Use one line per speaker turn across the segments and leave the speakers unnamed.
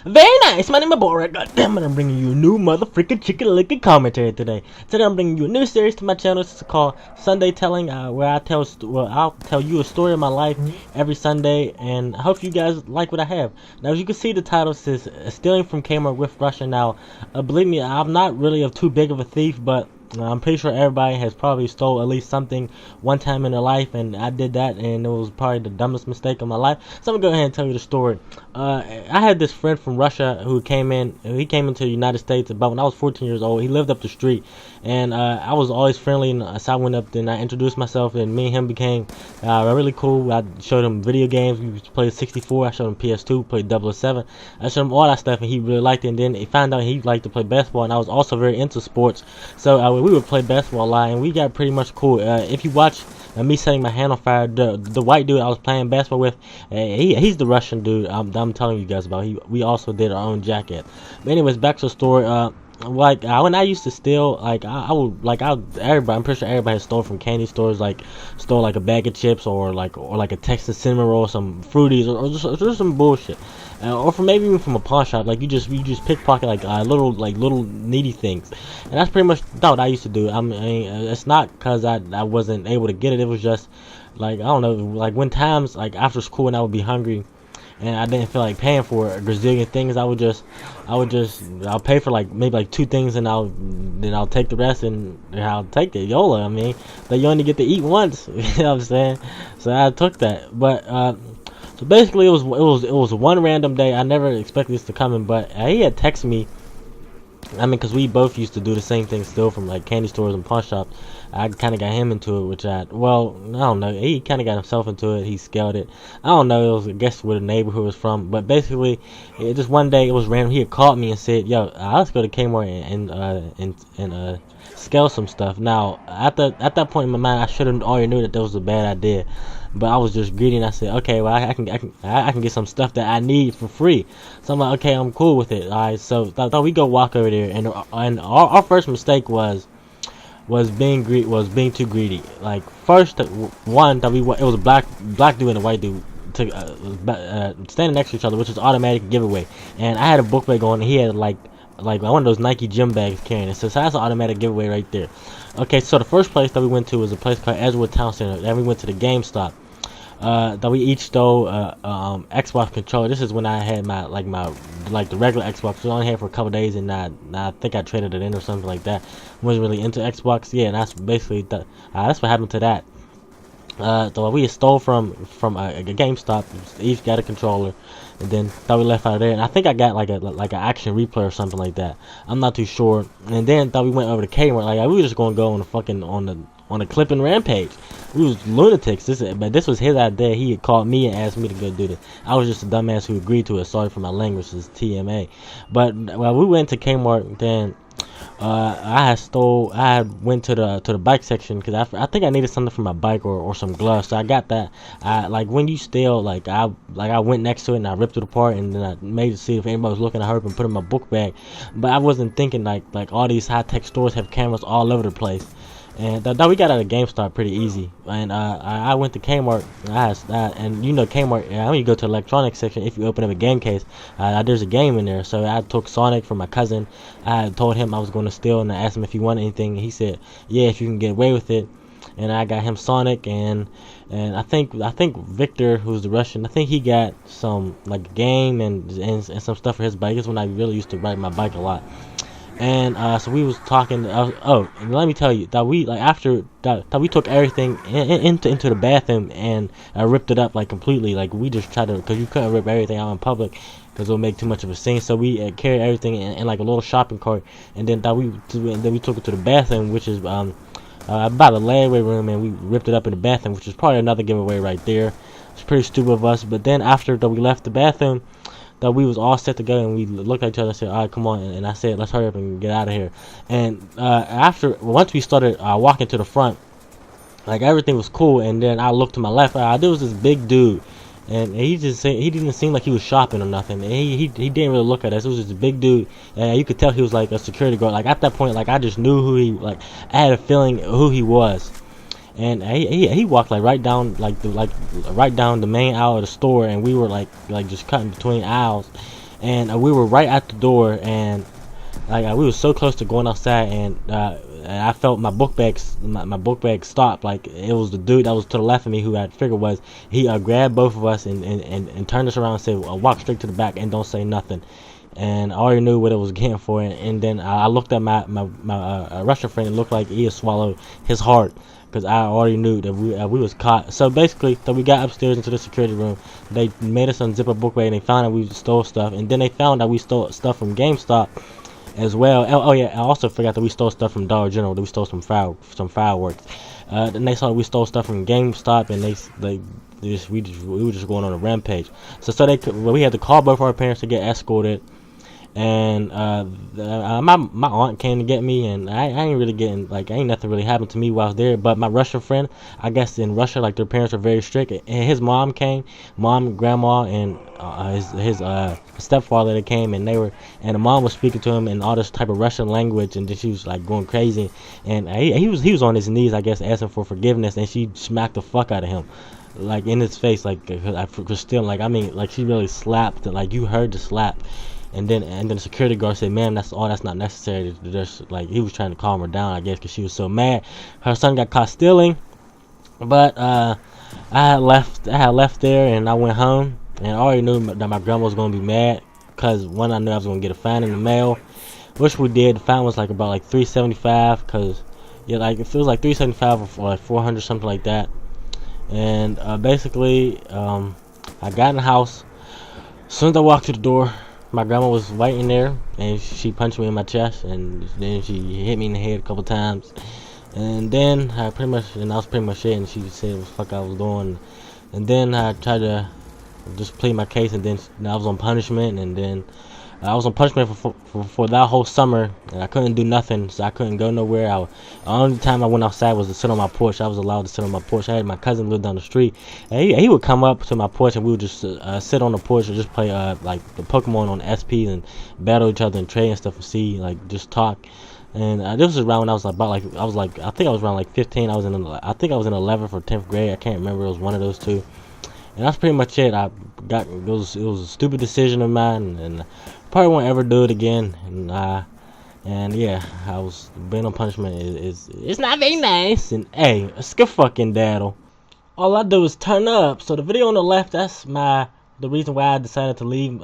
Very nice, my name is Bora. Goddamn it, I'm bringing you a new motherfucking chicken licking commentary today. Today I'm bringing you a new series to my channel. It's called Sunday Telling, where I'll tell you a story of my life every Sunday, and I hope you guys like what I have. Now, as you can see, the title says Stealing from K-Mart with Russia. Now, believe me, I'm not really too big of a thief, but I'm pretty sure everybody has probably stole at least something one time in their life, and I did that, and it was probably the dumbest mistake of my life. So I'm gonna go ahead and tell you the story. I had this friend from Russia who came in. He came into the United States about when I was 14 years old. He lived up the street, and I was always friendly. And so I went up there and I introduced myself, and me and him became really cool. I showed him video games. We played 64. I showed him PS2. Played 007. I showed him all that stuff, and he really liked it. And then he found out he liked to play basketball, and I was also very into sports. So we would play basketball a lot, and we got pretty much cool. If you watch me setting my hand on fire, the white dude I was playing basketball with, he's the Russian dude I'm telling you guys about. We also did our own jacket. But anyways, back to the story. When I used to steal, everybody, I'm pretty sure everybody has stole from candy stores, stole like a bag of chips or like a Texas cinnamon roll, some fruities, or just some bullshit. Or from maybe even from a pawn shop, you just pickpocket little needy things, and that's pretty much what I used to do. I mean, it's not because I wasn't able to get it. It was just I don't know, when times after school and I would be hungry, and I didn't feel like paying for a gazillion things. I'll pay for maybe 2 things, and I'll take the rest, and I'll take it YOLO. I mean, but you only get to eat once. You know what I'm saying? So I took that, but so basically, it was one random day. I never expected this to come in, but he had texted me. I mean, because we both used to do the same thing, still from candy stores and pawn shops. I kind of got him into it, which I don't know. He kind of got himself into it. He scaled it. I don't know. It was, I guess, where the neighborhood was from. But basically, just one day, it was random. He had called me and said, "Yo, let's go to K-Mart and scale some stuff." Now, at that point in my mind, I should have already knew that was a bad idea. But I was just greedy, and I said, okay, well, I can get some stuff that I need for free. So I'm like, okay, I'm cool with it. All right, so thought we go walk over there, and our first mistake was being too greedy. First one, it was a black dude and a white dude standing next to each other, which was automatic giveaway. And I had a book bag on, and he had like one of those Nike gym bags carrying it. So that's an automatic giveaway right there. Okay, so the first place that we went to was a place called Edgewood Town Center. Then we went to the GameStop. That we each stole Xbox controller. This is when I had my the regular Xbox, which I only had for a couple days, and I think I traded it in or something like that. Wasn't really into Xbox. Yeah, and that's basically that's what happened to that. So we stole from a GameStop. Each got a controller, and then thought we left out of there. And I think I got like an action replay or something like that. I'm not too sure. And then thought we went over to K-Mart. We were just gonna go on a clipping rampage. We was lunatics. But this was his idea. He had called me and asked me to go do this. I was just a dumbass who agreed to it. Sorry for my language. It's TMA. But we went to K-Mart. Then I went to the bike section because I think I needed something for my bike or some gloves. So I got that. When you steal, I went next to it and I ripped it apart, and then I made it see if anybody was looking. I heard and put it in my book bag. But I wasn't thinking like all these high tech stores have cameras all over the place. And we got out of GameStop pretty easy. And I went to K-Mart. And you know K-Mart, when you go to the electronics section, if you open up a game case, there's a game in there. So I took Sonic from my cousin. I told him I was going to steal, and I asked him if he wanted anything. He said, yeah, if you can get away with it. And I got him Sonic, and I think Victor, who's the Russian, I think he got some game and some stuff for his bike. It's when I really used to ride my bike a lot. And so we was talking. And let me tell you that we after that we took everything into the bathroom and ripped it up completely. We just tried to, because you couldn't rip everything out in public because it'll make too much of a scene. So we carried everything in a little shopping cart, and then we took it to the bathroom, which is about a layaway room, and we ripped it up in the bathroom, which is probably another giveaway right there. It's pretty stupid of us. But then after that we left the bathroom, that we was all set to go, and we looked at each other and said, all right, come on. And I said, let's hurry up and get out of here. And once we started walking to the front, everything was cool. And then I looked to my left. There was this big dude, and he didn't seem like he was shopping or nothing. And he didn't really look at us. It was just a big dude, and you could tell he was like a security guard. At that point, I just knew who he I had a feeling who he was. And he walked right down right down the main aisle of the store, and we were just cutting between aisles. and we were right at the door, and like we were so close to going outside, and I felt my book bag stop. Like it was the dude that was to the left of me who I figured was he grabbed both of us and turned us around and said, walk straight to the back and don't say nothing. And I already knew what it was getting for, and then I looked at my Russian friend. It looked like he had swallowed his heart, because I already knew that we was caught. So basically, we got upstairs into the security room. They made us unzip a book bag, and they found that we stole stuff, and then they found that we stole stuff from GameStop as well. Oh yeah, I also forgot that we stole stuff from Dollar General. That we stole some fireworks. Then they saw that we stole stuff from GameStop, and we were just going on a rampage. So we had to call both our parents to get escorted. And my aunt came to get me, and I ain't really getting, like, ain't nothing really happened to me while I was there. But my Russian friend, I guess in Russia, like, their parents are very strict, and his mom came, grandma, and his stepfather, they came, and the mom was speaking to him in all this type of Russian language, and then she was like going crazy, and he was on his knees, I guess, asking for forgiveness, and she smacked the fuck out of him, like in his face, like I was still, like, I mean, like, she really slapped, like, you heard the slap. And then the security guard said, "Ma'am, that's not necessary." Like, he was trying to calm her down, I guess, because she was so mad. Her son got caught stealing, but I had left there, and I went home, and I already knew that my grandma was gonna be mad, because one, I knew I was gonna get a fine in the mail, which we did. The fine was like about like $375, because yeah, like it feels like $375 or like $400, something like that. And basically, I got in the house. As soon as I walked through the door, my grandma was waiting there, and she punched me in my chest, and then she hit me in the head a couple times, and then that was pretty much it. And she said what the fuck I was doing, and then I tried to just plead my case, and then I was on punishment, and then I was on punishment for that whole summer, and I couldn't do nothing, so I couldn't go nowhere. The only time I went outside was to sit on my porch. I was allowed to sit on my porch. I had my cousin live down the street, and he would come up to my porch, and we would just sit on the porch and just play like the Pokemon on SP and battle each other and trade and stuff, and see, like, just talk. And this was around when I was I think I was around like 15. I think I was in 11th or 10th grade. I can't remember. It was one of those two. And that's pretty much it. It was a stupid decision of mine, and probably won't ever do it again. And yeah, I was being on punishment it's not very nice. And hey, it's good fucking daddle. All I do is turn up. So the video on the left, that's the reason why I decided to leave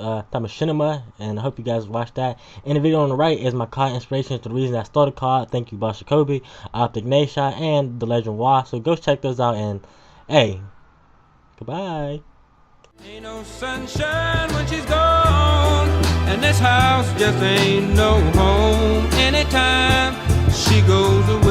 Cinema, and I hope you guys watched that. And the video on the right is my card inspiration to the reason I started card. Thank you, Boss Jacoby, Optic Nation, and The Legend Wa. So go check those out, and hey, goodbye.
Ain't no sunshine when she's gone, and this house just ain't no home anytime she goes away.